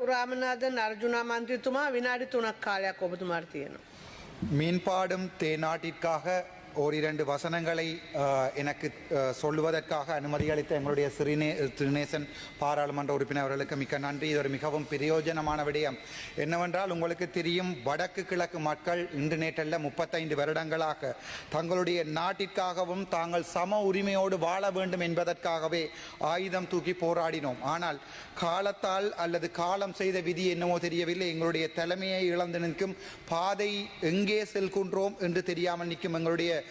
රාමනාදන් අර්ජුනා මන්ත්‍රීතුමා විනාඩි 3ක් කාලයක් ඔබතුමාට තියෙනවා. மீன்பாடும் தேநாட்டிற்காக ஓரிரண்டு வசனங்களை எனக்கு சொல்லுவதற்காக அனுமதி அளித்த எங்களுடைய திருநேசன் பாராளுமன்ற உறுப்பினர் அவர்களுக்கு மிக்க நன்றி. இது ஒரு மிகவும் பிரயோஜனமான விடயம். என்னவென்றால், உங்களுக்கு தெரியும், வடக்கு கிழக்கு மக்கள் இன்று நேற்றல்ல 35 வருடங்களாக தங்களுடைய நாட்டிற்காகவும் தாங்கள் சம உரிமையோடு வாழ வேண்டும் என்பதற்காகவே ஆயுதம் தூக்கி போராடினோம். ஆனால் காலத்தால் அல்லது காலம் செய்த விதி என்னவோ தெரியவில்லை, எங்களுடைய தலைமையை இழந்து நிற்கும், பாதை எங்கே செல்கின்றோம் என்று தெரியாமல் நிற்கும் எங்களுடைய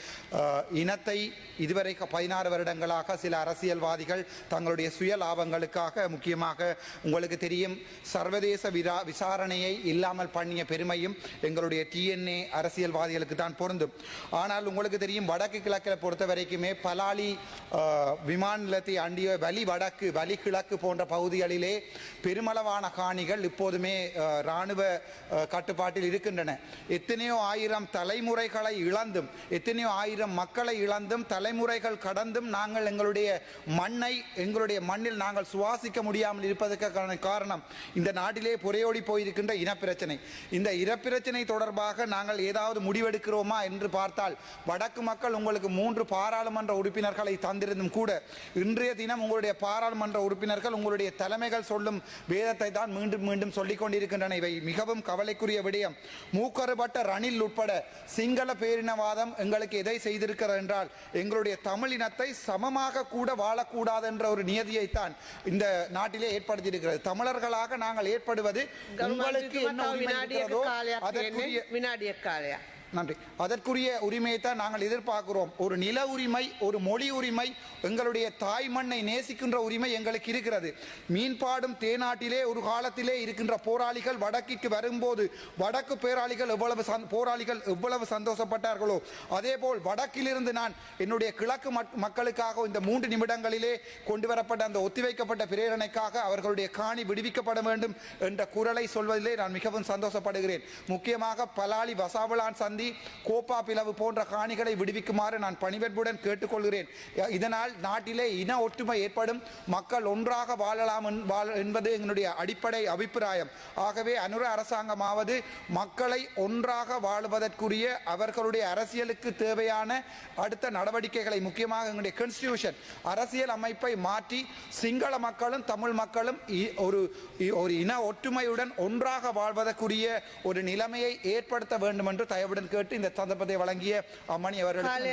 இனத்தை இதுவரை 16 வருடங்களாக சில அரசியல்வாதிகள் தங்களுடைய சுய லாபங்களுக்காக, முக்கியமாக உங்களுக்கு தெரியும், சர்வதேச விசாரணையை இல்லாமல் பண்ணிய பெருமையும் எங்களுடைய டிஎன்ஏ அரசியல்வாதிகளுக்கு தான் பொருந்தும். ஆனால் உங்களுக்கு தெரியும், வடக்கு கிழக்கில் பொறுத்த வரைக்குமே பலாலி விமான நிலையத்தை அண்டிய வலி கிழக்கு போன்ற பகுதிகளிலே பெருமளவான காணிகள் இப்போதுமே இராணுவ கட்டுப்பாட்டில் இருக்கின்றன. எத்தனையோ ஆயிரம் தலைமுறைகளை இழந்தும், எத்தனையோ ஆயிரம் மக்களை இழந்தும், தலைமுறைகள் கடந்தும் நாங்கள் எங்களுடைய மண்ணில் நாங்கள் சுவாசிக்க முடியாமல் இருப்பதற்கான காரணம் இந்த நாட்டிலே புரையோடி போயிருக்கின்ற இனப்பிரச்சனை. இந்த இனப்பிரச்சனை தொடர்பாக நாங்கள் ஏதாவது முடிவெடுக்கிறோமா என்று பார்த்தால், வடக்கு மக்கள் உங்களுக்கு 3 பாராளுமன்ற உறுப்பினர்களை தந்திருந்தும் கூட இன்றைய தினம் உங்களுடைய பாராளுமன்ற உறுப்பினர்கள் உங்களுடைய தலைமைகள் சொல்லும் வேதத்தை தான் மீண்டும் மீண்டும் சொல்லிக் கொண்டிருக்கின்றன. இவை மிகவும் கவலைக்குரிய விடயம். மூக்கறுபட்ட ரணில் உட்பட சிங்கள பேரினவாதம் எங்களுக்கு எதை செய்திருக்கிறது என்றால், எங்களுடைய தமிழினத்தை சமமாக கூட வாழக்கூடாது என்ற ஒரு நியதியைத்தான் இந்த நாட்டிலே ஏற்படுத்தியிருக்கிறது. தமிழர்களாக நாங்கள் ஏற்படுவது உங்களுக்கு என்ன உரிமை இருக்கிறதோ நன்றி, அதற்குரிய உரிமையை தான் நாங்கள் எதிர்பார்க்கிறோம். ஒரு நில உரிமை, ஒரு மொழி உரிமை, எங்களுடைய தாய் மண்ணை நேசிக்கின்ற உரிமை எங்களுக்கு இருக்கிறது. மீன்பாடும் தேநாட்டிலே ஒரு காலத்திலே இருக்கின்ற போராளிகள் வடக்கிற்கு வரும்போது வடக்கு போராளிகள் எவ்வளவு சந்தோஷப்பட்டார்களோ, அதேபோல் வடக்கிலிருந்து நான் என்னுடைய கிழக்கு மக்களுக்காக இந்த 3 நிமிடங்களிலே கொண்டு வரப்பட்ட அந்த ஒத்திவைக்கப்பட்ட பிரேரணைக்காக அவர்களுடைய காணி விடுவிக்கப்பட வேண்டும் என்ற குரலை சொல்வதிலே நான் மிகவும் சந்தோஷப்படுகிறேன். முக்கியமாக பலாலி வசாவளான் சந்தி, கோப்பா பிளவு போன்ற காணிகளை விடுவிக்குமாறு நான் பணிவன்புடன் கேட்டுக்கொள்கிறேன். இதனால் நாட்டிலே இன ஒற்றுமை ஏற்படும், மக்கள் ஒன்றாக வாழலாம் என்பது எங்களுடைய அடிப்படை அபிப்பிராயம். ஆகவே அனுர அரசாங்கமாவது மக்களை ஒன்றாக வாழுவதற்குரிய அவர்களுடைய அரசியலுக்கு தேவையான அடுத்த நடவடிக்கைகளை, முக்கியமாக எங்களுடைய கான்ஸ்டிடியூஷன் அரசியல் அமைப்பை மாற்றி சிங்கள மக்களும் தமிழ் மக்களும் ஒரு இன ஒற்றுமையுடன் ஒன்றாக வாழ்வதற்குரிய ஒரு நிலைமையை ஏற்படுத்த வேண்டும் என்று தயவுடன் கேட்டு இந்த சந்தர்ப்பத்தை வழங்கிய அம்மணி அவர்களுக்கு